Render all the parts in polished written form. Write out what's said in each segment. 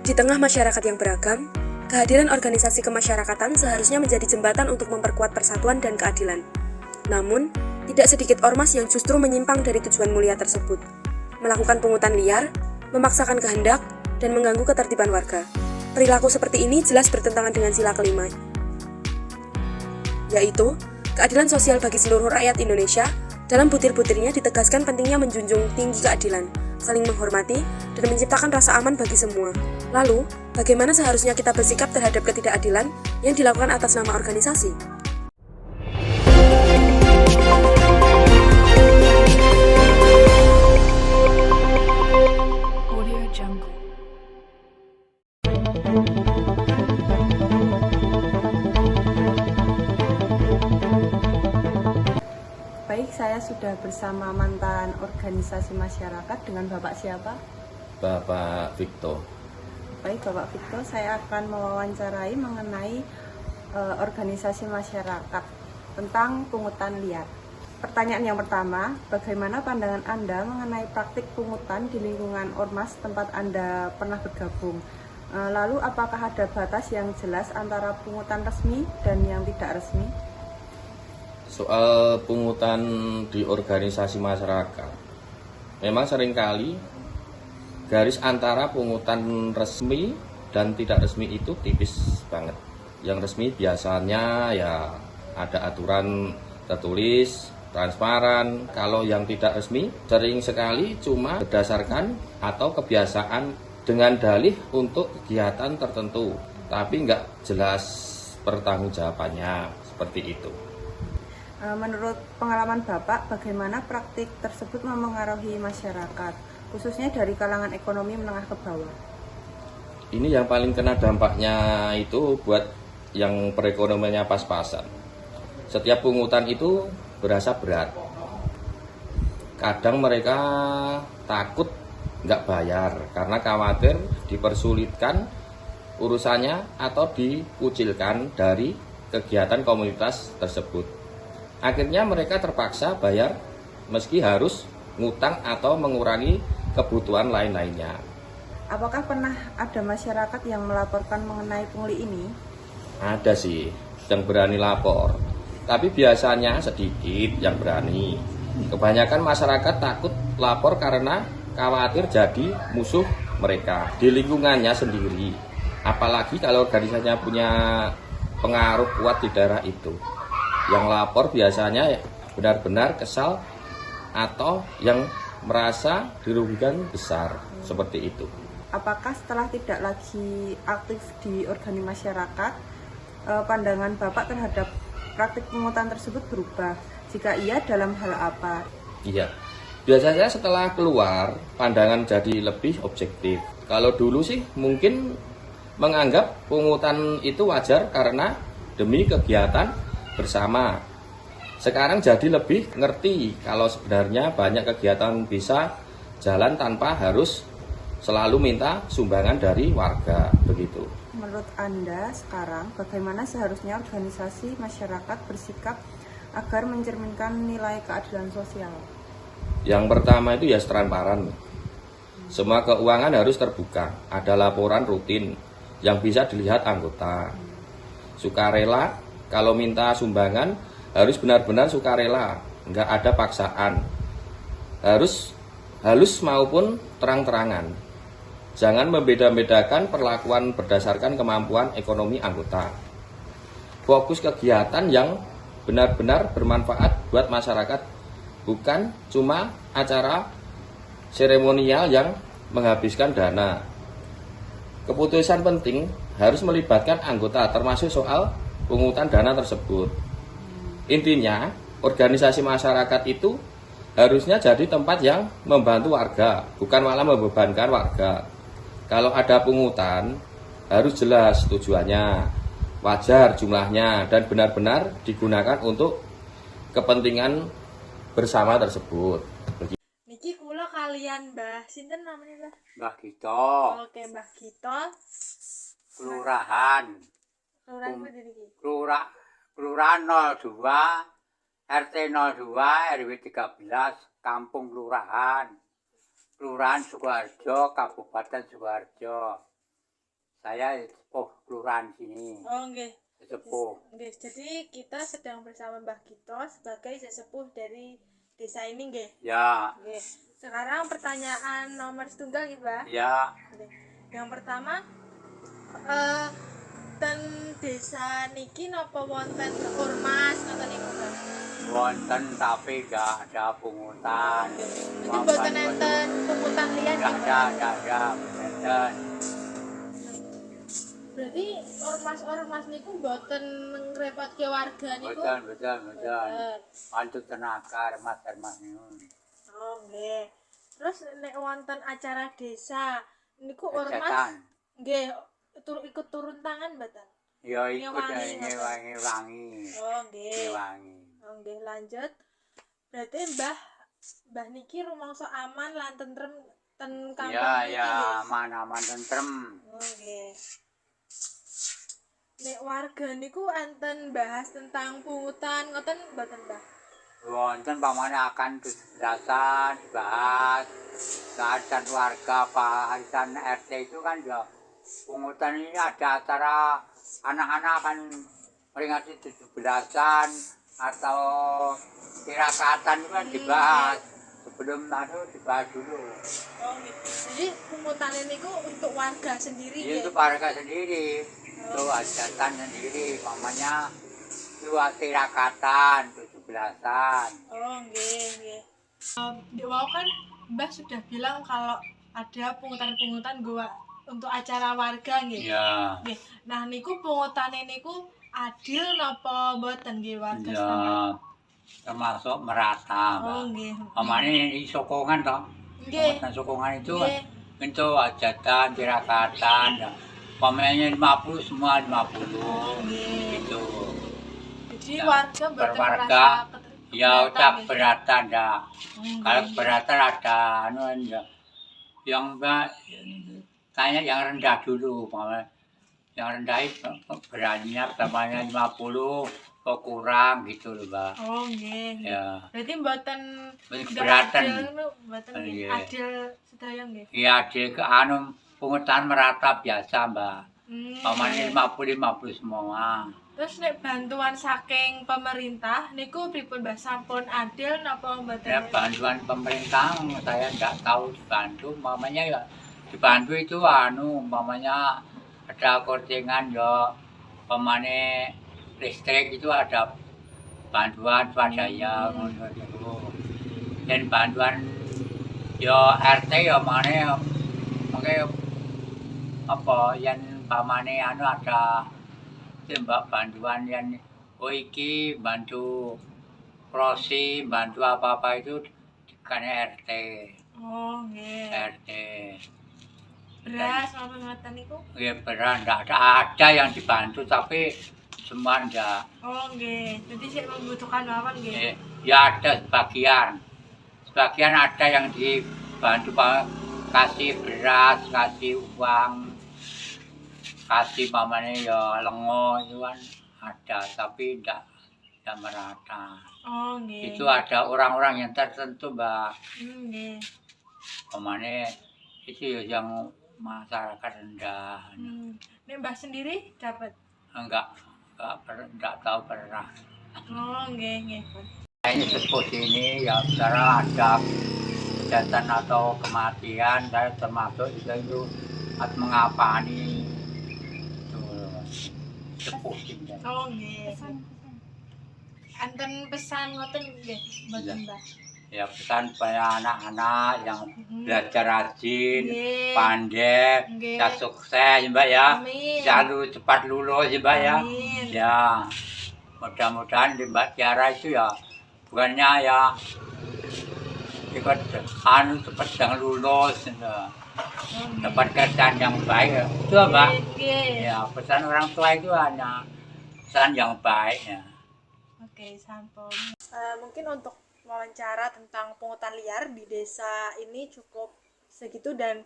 Di tengah masyarakat yang beragam, kehadiran organisasi kemasyarakatan seharusnya menjadi jembatan untuk memperkuat persatuan dan keadilan. Namun, tidak sedikit ormas yang justru menyimpang dari tujuan mulia tersebut, melakukan pungutan liar, memaksakan kehendak, dan mengganggu ketertiban warga. Perilaku seperti ini jelas bertentangan dengan sila kelima, yaitu keadilan sosial bagi seluruh rakyat Indonesia. Dalam butir-butirnya ditegaskan pentingnya menjunjung tinggi keadilan, saling menghormati, dan menciptakan rasa aman bagi semua. Lalu, bagaimana seharusnya kita bersikap terhadap ketidakadilan yang dilakukan atas nama organisasi? Audio Jungle. Baik, saya sudah bersama mantan organisasi masyarakat dengan Bapak siapa? Bapak Victor. Baik, Bapak Victor, saya akan mewawancarai mengenai organisasi masyarakat tentang pungutan liar. Pertanyaan yang pertama, bagaimana pandangan Anda mengenai praktik pungutan di lingkungan ormas tempat Anda pernah bergabung? Lalu, apakah ada batas yang jelas antara pungutan resmi dan yang tidak resmi? Soal pungutan di organisasi masyarakat, memang seringkali garis antara pungutan resmi dan tidak resmi itu tipis banget. Yang resmi biasanya ya ada aturan tertulis, transparan. Kalau yang tidak resmi sering sekali cuma berdasarkan atau kebiasaan dengan dalih untuk kegiatan tertentu, tapi nggak jelas pertanggungjawabannya seperti itu. Menurut pengalaman Bapak, bagaimana praktik tersebut memengaruhi masyarakat, khususnya dari kalangan ekonomi menengah ke bawah? Ini yang paling kena dampaknya itu buat yang perekonomiannya pas-pasan. Setiap pungutan itu berasa berat. Kadang mereka takut nggak bayar karena khawatir dipersulitkan urusannya atau dikucilkan dari kegiatan komunitas tersebut. Akhirnya mereka terpaksa bayar meski harus ngutang atau mengurangi kebutuhan lain-lainnya. Apakah pernah ada masyarakat yang melaporkan mengenai pungli ini? Ada sih yang berani lapor, tapi biasanya sedikit yang berani. Kebanyakan masyarakat takut lapor karena khawatir jadi musuh mereka di lingkungannya sendiri. Apalagi kalau organisasinya punya pengaruh kuat di daerah itu. Yang lapor biasanya benar-benar kesal atau yang merasa dirugikan besar, seperti itu. Apakah setelah tidak lagi aktif di organisasi masyarakat, pandangan Bapak terhadap praktik pungutan tersebut berubah? Jika iya, dalam hal apa? Iya, biasanya setelah keluar, pandangan jadi lebih objektif. Kalau dulu sih mungkin menganggap pungutan itu wajar karena demi kegiatan bersama. Sekarang jadi lebih ngerti kalau sebenarnya banyak kegiatan bisa jalan tanpa harus selalu minta sumbangan dari warga, begitu. Menurut Anda sekarang, bagaimana seharusnya organisasi masyarakat bersikap agar mencerminkan nilai keadilan sosial? Yang pertama itu ya transparan. Semua keuangan harus terbuka, ada laporan rutin yang bisa dilihat anggota. Sukarela, kalau minta sumbangan harus benar-benar sukarela, nggak ada paksaan. Harus halus maupun terang-terangan. Jangan membeda-bedakan perlakuan berdasarkan kemampuan ekonomi anggota. Fokus kegiatan yang benar-benar bermanfaat buat masyarakat, bukan cuma acara seremonial yang menghabiskan dana. Keputusan penting harus melibatkan anggota, termasuk soal pungutan dana tersebut. Intinya, organisasi masyarakat itu harusnya jadi tempat yang membantu warga, bukan malah membebankan warga. Kalau ada pungutan, harus jelas tujuannya, wajar jumlahnya, dan benar-benar digunakan untuk kepentingan bersama tersebut. Niki kula kalian Mbah sinten namanya Mbah? Mbah Gito, Oke, Mbah Gito. kelurahan, Kelurahan pundi niki? kelurahan 02, RT 02, RW 13, Kampung Kelurahan, Kelurahan Sukoharjo, Kabupaten Sukoharjo. Saya sepuh kelurahan sini. Oh, nggih. Sepuh. Nggih, jadi kita sedang bersama Mbah Gito sebagai sesepuh dari desa ini, nggih. Ya, Nggih. Sekarang pertanyaan nomor setunggal nggih, Mbah. ya. Nggih. Yang pertama, ten desa niki napa wonten ormas ngoten niku, Mbah? Wonten tapi gak ada pungutan. Jadi mboten enten pungutan liyan Gak nggih, ada, Mbah? gak ada. Wonten. Berarti ormas-ormas niku mboten ngrepotke warga niku. Betul, betul, betul. Mboten. Bantu tenaga remas-remas ini. Oh, nggih. Terus nek wonten acara desa niku ormas Kegiatan. nggih ikut turun tangan mboten? Ya ikut Ngewangi, ini wangi-wangi. Oh, nggih. Wangi. Oh, nggih, lanjut. Berarti Mbah niki rumangsa aman lan tentrem ten kampung Ya, niki ya, nggih. aman-aman tentrem. Oh, nggih. Nek warga niku enten bahas tentang pungutan ngoten mboten, Mbah? Wonten pamane akan belasan dibahas. Keadaan warga arisan RT itu kan ya pungutan ini ada acara anak-anak akan meringati 17-an atau tirakatan itu kan dibahas. Sebelum itu dibahas dulu. Oh, nggih. Jadi pungutan niku untuk warga sendiri Ini nggih. untuk warga sendiri. Itu hajatan sendiri. Mamanya itu tirakatan 17-an. Oh, nggih, nggih. Di awal kan Mbah sudah bilang kalau ada pungutan-pungutan gua untuk acara warga nggih. Ya. Nggih. Nah, niku pungutane niku adil napa mboten nggih warga setempat? Ya, termasuk merata, Mbak. Oh, nggih. Pamane ini sokongan toh. Nggih. Pembuatan sokongan itu Nggih. untuk hajatan, tirakatan. Ya. Pamanya 50 semua 50. Oh, nggih. Gitu. Jadi Ya, warga mboten berwarga, merasa Ya udah keberatan, nggih. keberatan dah. Oh, Kalau nggih. keberatan ada ya. Yang Mbak tanya yang rendah dulu, Pak. Yang rendah itu beraninya pertamanya 50 kok kurang gitu loh, Mbak. Oh, nggih. Nggih. Ya. Berarti mboten Mboten nggak keberatan. adil ngono, mboten nggih. Iya. Adil sedaya nggih. Iya, ke pungutan merata biasa, Mbak. Pamane 50 semua. Terus nek bantuan saking pemerintah niku pripun Mbah, sampun adil napa mboten? Ya bantuan pemerintah saya nggak tahu dibantu, mamanya ya dibantu itu mamanya ada kortingan ya, pemane listrik itu ada bantuan swadaya ngono gitu. Dan bantuan ya RT ya mana pakai apa yang pamane ada mbak bantuan yang iki bantu prosi bantu apa itu kan RT Oh, nggih. RT Beras napa ngoten niku? ya beran enggak ada yang dibantu tapi semua enggak Oh, nggih. Jadi sik membutuhkan mawon nggih. ya ada sebagian ada yang dibantu Pak, kasih beras kasih uang kasih mamanya ya lengo itu kan ada tapi enggak merata. Oh, nggih. Itu ada orang-orang yang tertentu, Mbak. Nggih. Mamanya itu yang masyarakat rendah. Nek Mbah sendiri dapat? Enggak tahu pernah. Oh, nggih, nggih. Ini sepuh ini ya secara ada kejahatan atau kematian saya termasuk itu mengapani itu sepuh ini. Oh, nggih. Enten pesan ngoten nggih, mboten Mbah? Ya pesan supaya anak-anak yang belajar rajin, Nggih. pandai, Nggih. ya sukses Mbak ya. Amin. Selalu cepat lulus ya Mbak ya. Amin. Ya mudah-mudahan di Mbak Tiara itu ya bukannya ya ikut cepat yang lulus gitu. Dapat kerjaan yang baik ya. Itu Mbak. Nggih. Ya pesan orang tua itu hanya pesan yang baik ya. Oke, sampun. Mungkin untuk wawancara tentang pungutan liar di desa ini cukup segitu dan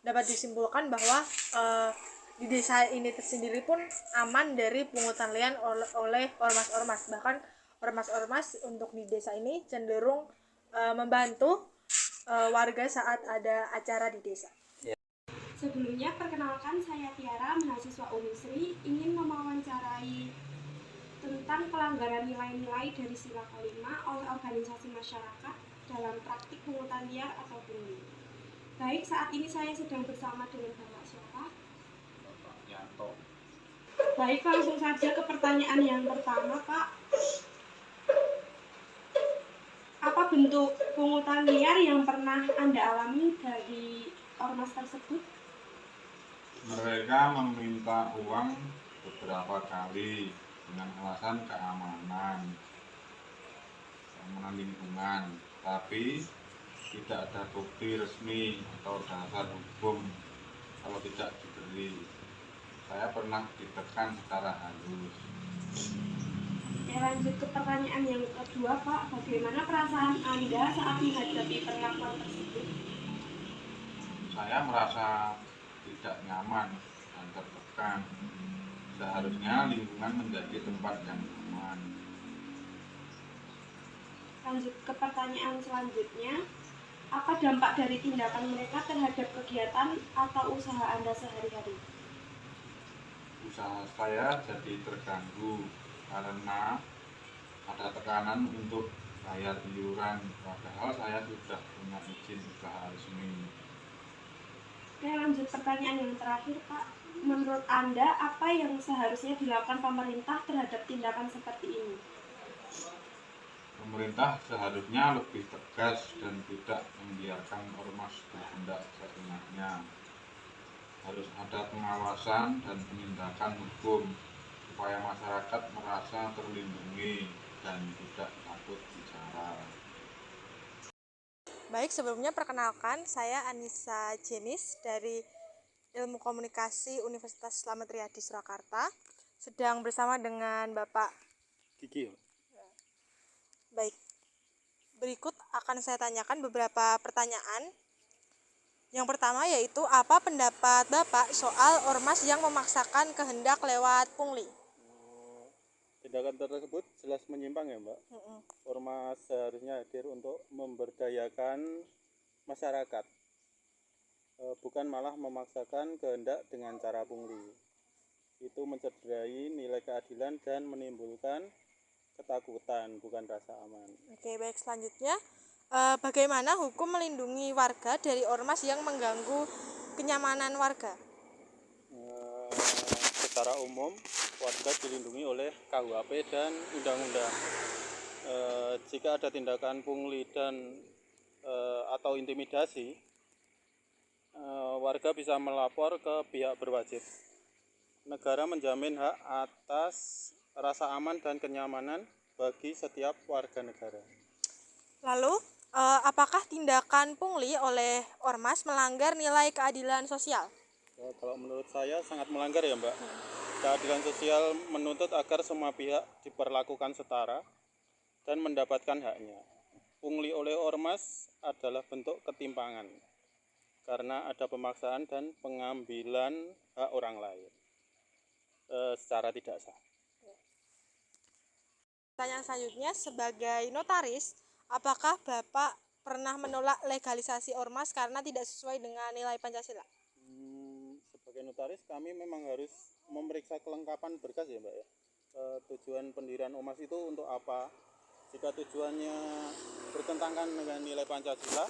dapat disimpulkan bahwa di desa ini tersendiri pun aman dari pungutan liar oleh ormas-ormas. Bahkan ormas-ormas untuk di desa ini cenderung membantu warga saat ada acara di desa. Sebelumnya, perkenalkan saya Tiara, mahasiswa Unisri, ingin mewawancarai tentang pelanggaran nilai-nilai dari sila kelima oleh organisasi masyarakat dalam praktik pungutan liar atau pungli. Baik, saat ini saya sedang bersama dengan Bapak siapa? Bapak Yanto. Baik, langsung saja ke pertanyaan yang pertama, Pak. Apa bentuk pungutan liar yang pernah Anda alami dari ormas tersebut? Mereka meminta uang beberapa kali dengan alasan keamanan lingkungan, tapi tidak ada bukti resmi atau dasar hukum kalau tidak diberi. Saya pernah ditekan secara halus. Oke, lanjut ke pertanyaan yang kedua, Pak. Bagaimana perasaan Anda saat menghadapi perlakuan tersebut? Saya merasa tidak nyaman dan tertekan. Seharusnya lingkungan menjadi tempat yang aman. Lanjut ke pertanyaan selanjutnya. Apa dampak dari tindakan mereka terhadap kegiatan atau usaha Anda sehari-hari? Usaha saya jadi terganggu karena ada tekanan untuk bayar iuran, padahal saya sudah punya izin usaha resmi. Oke, lanjut pertanyaan yang terakhir, Pak. Menurut Anda, apa yang seharusnya dilakukan pemerintah terhadap tindakan seperti ini? Pemerintah seharusnya lebih tegas dan tidak membiarkan ormas bertindak seenaknya. Harus ada pengawasan dan penindakan hukum supaya masyarakat merasa terlindungi dan tidak takut bicara. Baik, sebelumnya perkenalkan, saya Anissa Jenis dari Ilmu Komunikasi Universitas Slamet Riyadi Surakarta, sedang bersama dengan Bapak Gigi. Baik, berikut akan saya tanyakan beberapa pertanyaan. Yang pertama yaitu, apa pendapat Bapak soal ormas yang memaksakan kehendak lewat pungli? Tindakan tersebut jelas menyimpang ya, Mbak. Ormas seharusnya hadir untuk memberdayakan masyarakat, bukan malah memaksakan kehendak dengan cara pungli. Itu mencederai nilai keadilan dan menimbulkan ketakutan, bukan rasa aman. Oke, baik, selanjutnya, bagaimana hukum melindungi warga dari ormas yang mengganggu kenyamanan warga? Secara umum, warga dilindungi oleh KUHP dan undang-undang. Jika ada tindakan pungli dan atau intimidasi, warga bisa melapor ke pihak berwajib. Negara menjamin hak atas rasa aman dan kenyamanan bagi setiap warga negara. Lalu, apakah tindakan pungli oleh ormas melanggar nilai keadilan sosial? Kalau menurut saya sangat melanggar ya, Mbak. Keadilan sosial menuntut agar semua pihak diperlakukan setara dan mendapatkan haknya. Pungli oleh ormas adalah bentuk ketimpangan karena ada pemaksaan dan pengambilan hak orang lain secara tidak sah. Pertanyaan selanjutnya, sebagai notaris, apakah Bapak pernah menolak legalisasi ormas karena tidak sesuai dengan nilai Pancasila? Sebagai notaris kami memang harus memeriksa kelengkapan berkas ya, Mbak ya. Tujuan pendirian ormas itu untuk apa? Jika tujuannya bertentangan dengan nilai Pancasila,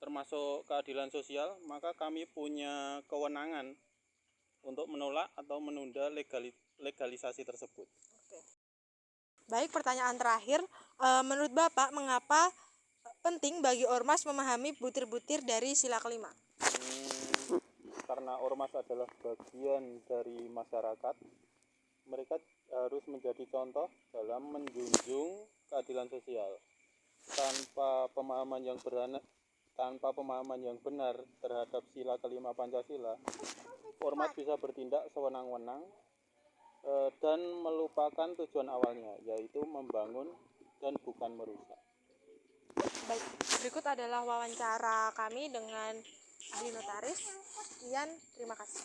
termasuk keadilan sosial, maka kami punya kewenangan untuk menolak atau menunda legalisasi tersebut. Oke. Baik, pertanyaan terakhir, menurut Bapak mengapa penting bagi ormas memahami butir-butir dari sila kelima? Karena ormas adalah bagian dari masyarakat, mereka harus menjadi contoh dalam menjunjung keadilan sosial. Tanpa pemahaman yang benar terhadap sila kelima Pancasila, ormas bisa bertindak sewenang-wenang dan melupakan tujuan awalnya, yaitu membangun dan bukan merusak. Baik, berikut adalah wawancara kami dengan ahli notaris. Sekian, terima kasih.